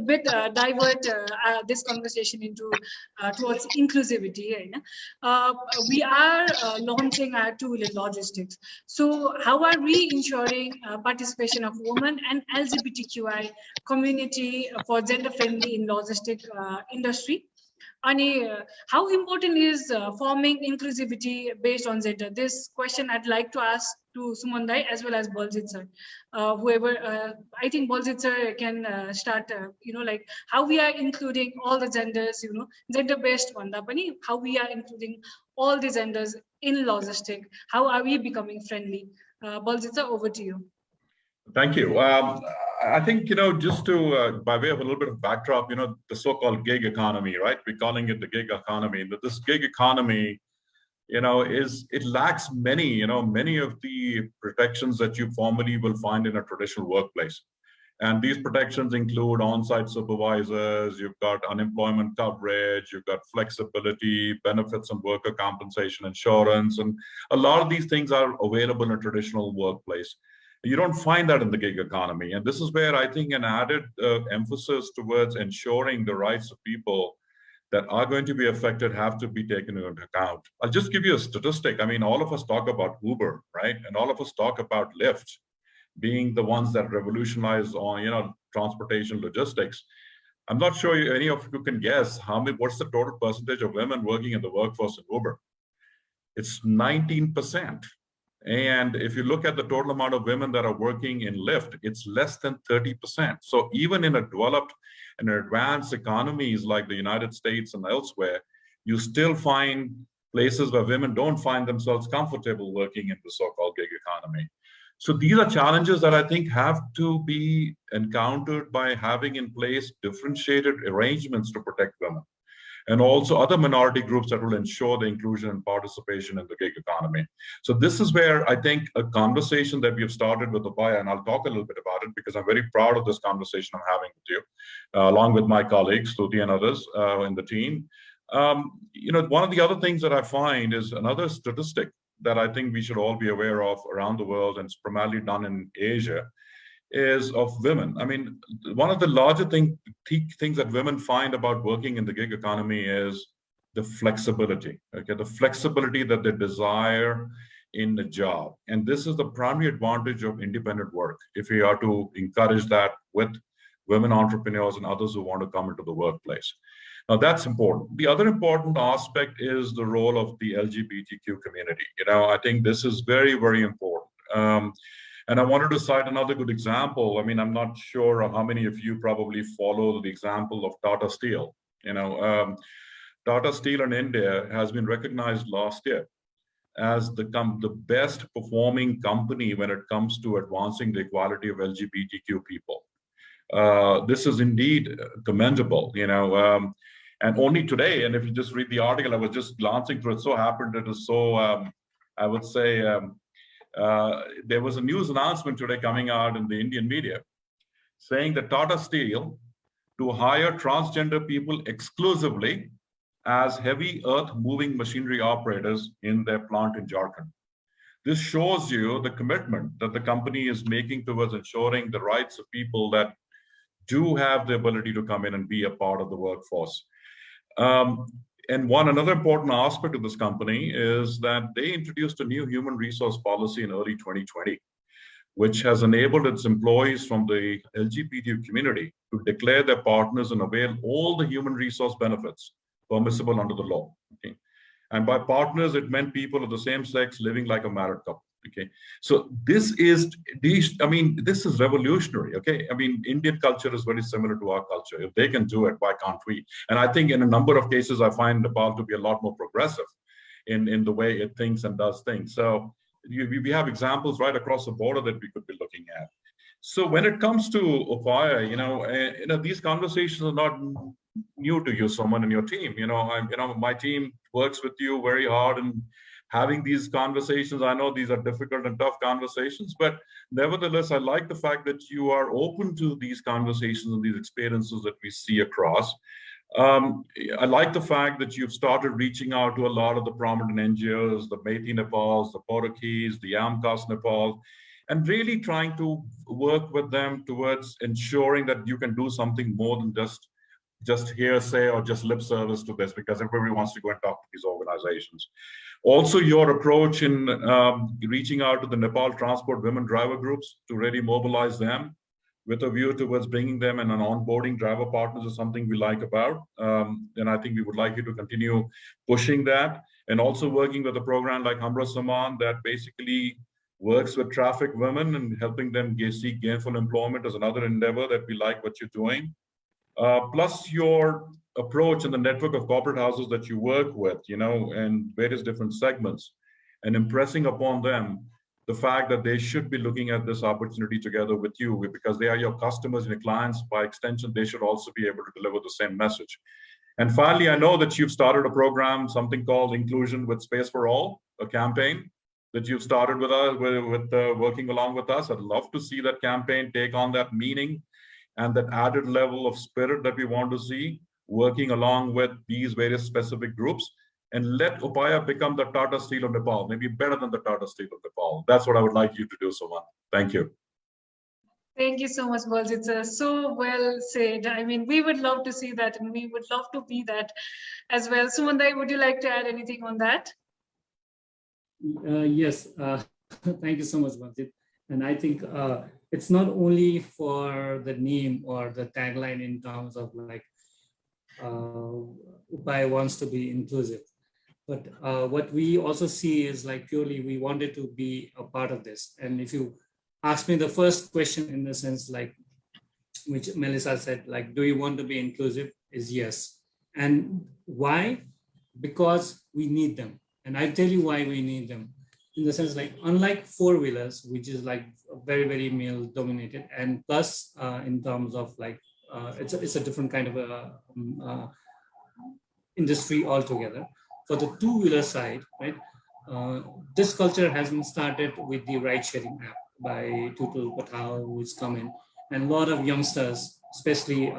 bit divert this conversation into towards inclusivity. We are launching our two-wheeler logistics. So how are we ensuring participation of women and LGBTQI community for gender-friendly in logistic industry? And how important is forming inclusivity based on gender? This question I'd like to ask to Suman Bhai as well as Baljit sir. I think Baljit sir can start, like how we are including all the genders, gender-based one, how we are including all the genders in logistic. How are we becoming friendly? Baljit sir, over to you. Thank you. I think, just to, by way of a little bit of backdrop, the so-called gig economy, right? We're calling it the gig economy. But this gig economy, it lacks many of the protections that you formally will find in a traditional workplace. And these protections include on-site supervisors, you've got unemployment coverage, you've got flexibility, benefits and worker compensation insurance, and a lot of these things are available in a traditional workplace. You don't find that in the gig economy. And this is where I think an added emphasis towards ensuring the rights of people that are going to be affected have to be taken into account. I'll just give you a statistic. I mean, all of us talk about Uber, right? And all of us talk about Lyft being the ones that revolutionize on, transportation logistics. I'm not sure any of you can guess what's the total percentage of women working in the workforce in Uber. It's 19%. And if you look at the total amount of women that are working in Lyft, it's less than 30%. So even in a developed and advanced economies like the United States and elsewhere, you still find places where women don't find themselves comfortable working in the so-called gig economy. So these are challenges that I think have to be encountered by having in place differentiated arrangements to protect women, and also other minority groups that will ensure the inclusion and participation in the gig economy. So this is where I think a conversation that we have started with Upaya, and I'll talk a little bit about it because I'm very proud of this conversation I'm having with you, along with my colleagues, Stuti and others in the team. One of the other things that I find is another statistic that I think we should all be aware of around the world, and it's primarily done in Asia, is of women. I mean, one of the larger things that women find about working in the gig economy is the flexibility, the flexibility that they desire in the job. And this is the primary advantage of independent work, if we are to encourage that with women entrepreneurs and others who want to come into the workplace. Now, that's important. The other important aspect is the role of the LGBTQ community. I think this is very, very important. And I wanted to cite another good example. I mean, I'm not sure how many of you probably follow the example of Tata Steel. Tata Steel in India has been recognized last year as the best performing company when it comes to advancing the equality of LGBTQ people. This is indeed commendable, and only today, and if you just read the article, I was just glancing through it, so happened it is so, I would say, there was a news announcement today coming out in the Indian media saying that Tata Steel to hire transgender people exclusively as heavy earth moving machinery operators in their plant in Jharkhand. This shows you the commitment that the company is making towards ensuring the rights of people that do have the ability to come in and be a part of the workforce. And another important aspect of this company is that they introduced a new human resource policy in early 2020, which has enabled its employees from the LGBT community to declare their partners and avail all the human resource benefits permissible under the law. Okay? And by partners, it meant people of the same sex living like a married couple. Okay, so this is revolutionary. Okay, I mean, Indian culture is very similar to our culture. If they can do it, why can't we? And I think in a number of cases, I find Nepal to be a lot more progressive in the way it thinks and does things. So we have examples right across the border that we could be looking at. So when it comes to Upaya, these conversations are not new to you, someone in your team. My team works with you very hard and having these conversations. I know these are difficult and tough conversations, but nevertheless, I like the fact that you are open to these conversations and these experiences that we see across. I like the fact that you've started reaching out to a lot of the prominent NGOs, the Metis Nepal, the Portuguese, the Amcas Nepal, and really trying to work with them towards ensuring that you can do something more than just hearsay or just lip service to this, because everybody wants to go and talk to these organizations. Also, your approach in reaching out to the Nepal Transport Women Driver Groups to really mobilize them with a view towards bringing them in an onboarding driver partners is something we like about. And I think we would like you to continue pushing that, and also working with a program like Hamra Saman that basically works with traffic women and helping them seek gainful employment is another endeavor that we like what you're doing. Plus your approach and the network of corporate houses that you work with, in various different segments, and impressing upon them the fact that they should be looking at this opportunity together with you, because they are your customers and your clients. By extension, they should also be able to deliver the same message. And finally, I know that you've started a program, something called Inclusion with Space for All, a campaign that you've started with us, working along with us. I'd love to see that campaign take on that meaning and that added level of spirit that we want to see, working along with these various specific groups, and let Upaya become the Tata Steel of Nepal, maybe better than the Tata Steel of Nepal. That's what I would like you to do, Suman. Thank you. Thank you so much, Baljit sir. So well said. I mean, we would love to see that, and we would love to be that as well. Suman, would you like to add anything on that? Yes. Thank you so much, Baljit. And I think it's not only for the name or the tagline in terms of like Upaya wants to be inclusive. But what we also see is like purely we wanted to be a part of this. And if you ask me the first question in the sense like, which Melisha said, like, do you want to be inclusive, is yes. And why? Because we need them. And I'll tell you why we need them. In the sense like, unlike four-wheelers, which is like very, very male dominated, and plus in terms of like, it's a different kind of a industry altogether. For the two-wheeler side, right, this culture hasn't started with the ride-sharing app by Tutul Patel, who's come in, and a lot of youngsters, especially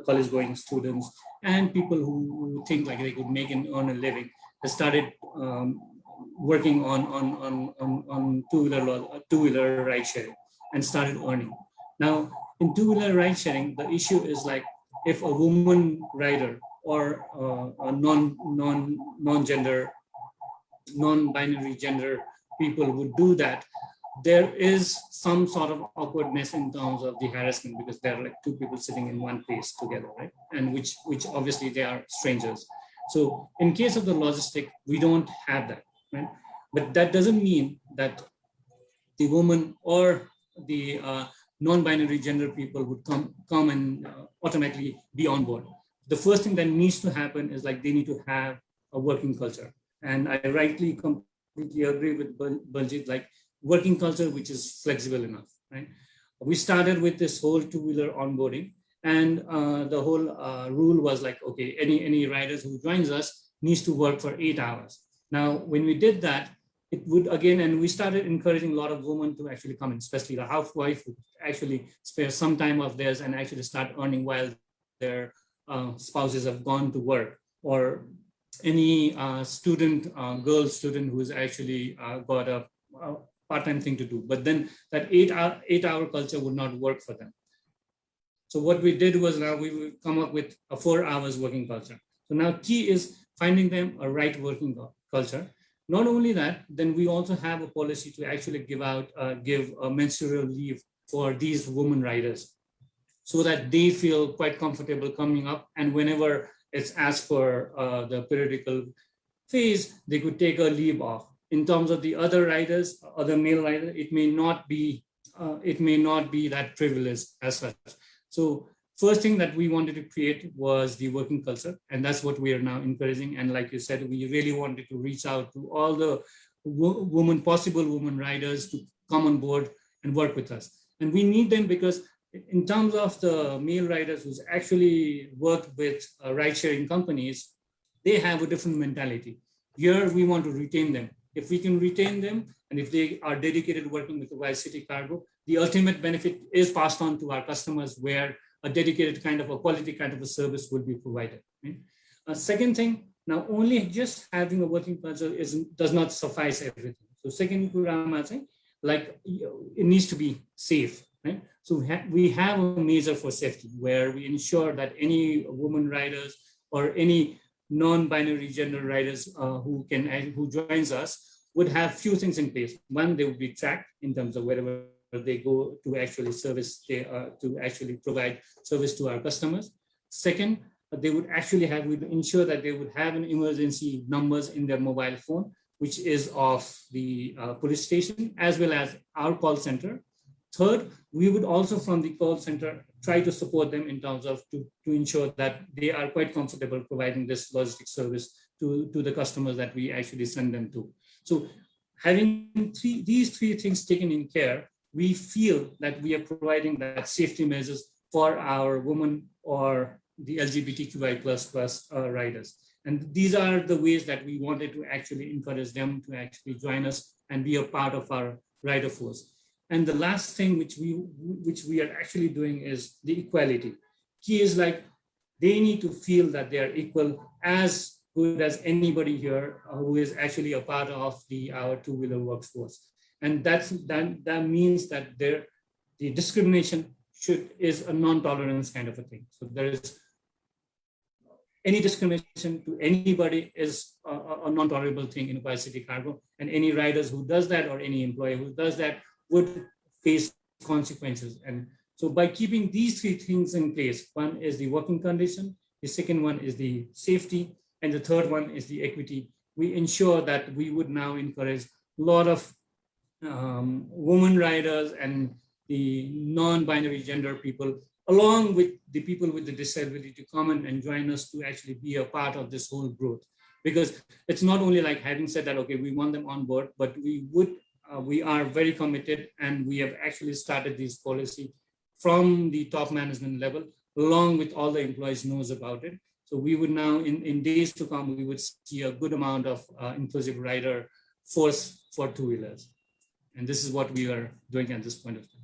college-going students and people who think like they could make and earn a living, have started working on two-wheeler ride-sharing and started earning. Now, in two-wheeler ride-sharing, the issue is like if a woman rider or a non-binary gender people would do that, there is some sort of awkwardness in terms of the harassment, because there are like two people sitting in one place together, right? And which obviously they are strangers. So in case of the logistic, we don't have that, right? But that doesn't mean that the woman or the non-binary gender people would come and automatically be on board. The first thing that needs to happen is like they need to have a working culture. And I completely agree with Baljit, like working culture which is flexible enough, right? We started with this whole two-wheeler onboarding, and the whole rule was like, okay, any riders who joins us needs to work for 8 hours. Now, when we did that, it would again, and we started encouraging a lot of women to actually come in, especially the housewife would actually spare some time of theirs and actually start earning while their spouses have gone to work, or any girl student who's actually got a part-time thing to do. But then that eight-hour culture would not work for them. So what we did was now we would come up with a 4 hours working culture. So now key is finding them a right working culture. Not only that, then we also have a policy to actually give a menstrual leave for these women riders, so that they feel quite comfortable coming up, and whenever it's as per the periodical phase, they could take a leave off. In terms of the other riders, other male riders, it may not be that privileged as such. So first thing that we wanted to create was the working culture, and that's what we are now encouraging. And like you said, we really wanted to reach out to all the possible women riders to come on board and work with us. And we need them because in terms of the male riders who's actually worked with ride-sharing companies, they have a different mentality. Here, we want to retain them. If we can retain them, and if they are dedicated working with CityCargo, the ultimate benefit is passed on to our customers, where a dedicated kind of a quality kind of a service will be provided. Right? Second thing, now only just having a working culture does not suffice everything. So second, like it needs to be safe, right? So we have a measure for safety where we ensure that any women riders or any non-binary gender riders who joins us would have few things in place. One, they would be tracked in terms of wherever they go to actually to actually provide service to our customers. Second, they would actually we'd ensure that they would have an emergency numbers in their mobile phone, which is of the police station as well as our call center. Third, we would also from the call center try to support them in terms of to ensure that they are quite comfortable providing this logistic service to the customers that we actually send them to. So having these three things taken in care, we feel that we are providing that safety measures for our women or the LGBTQI+ riders. And these are the ways that we wanted to actually encourage them to actually join us and be a part of our rider force. And the last thing which we are actually doing is the equality. Key is like they need to feel that they are equal, as good as anybody here who is actually a part of our two-wheeler workforce. And that means that the discrimination is a non-tolerance kind of a thing. So there is any discrimination to anybody is a non-tolerable thing in Upaya CityCargo, and any riders who does that or any employee who does that would face consequences. And so by keeping these three things in place, one is the working condition, the second one is the safety, and the third one is the equity, we ensure that we would now encourage a lot of women riders and the non-binary gender people, along with the people with the disability, to come and join us to actually be a part of this whole growth. Because it's not only like having said that, okay, we want them on board, but we are very committed, and we have actually started this policy from the top management level, along with all the employees knows about it. So we would now, in days to come, we would see a good amount of inclusive rider force for two-wheelers. And this is what we are doing at this point of time.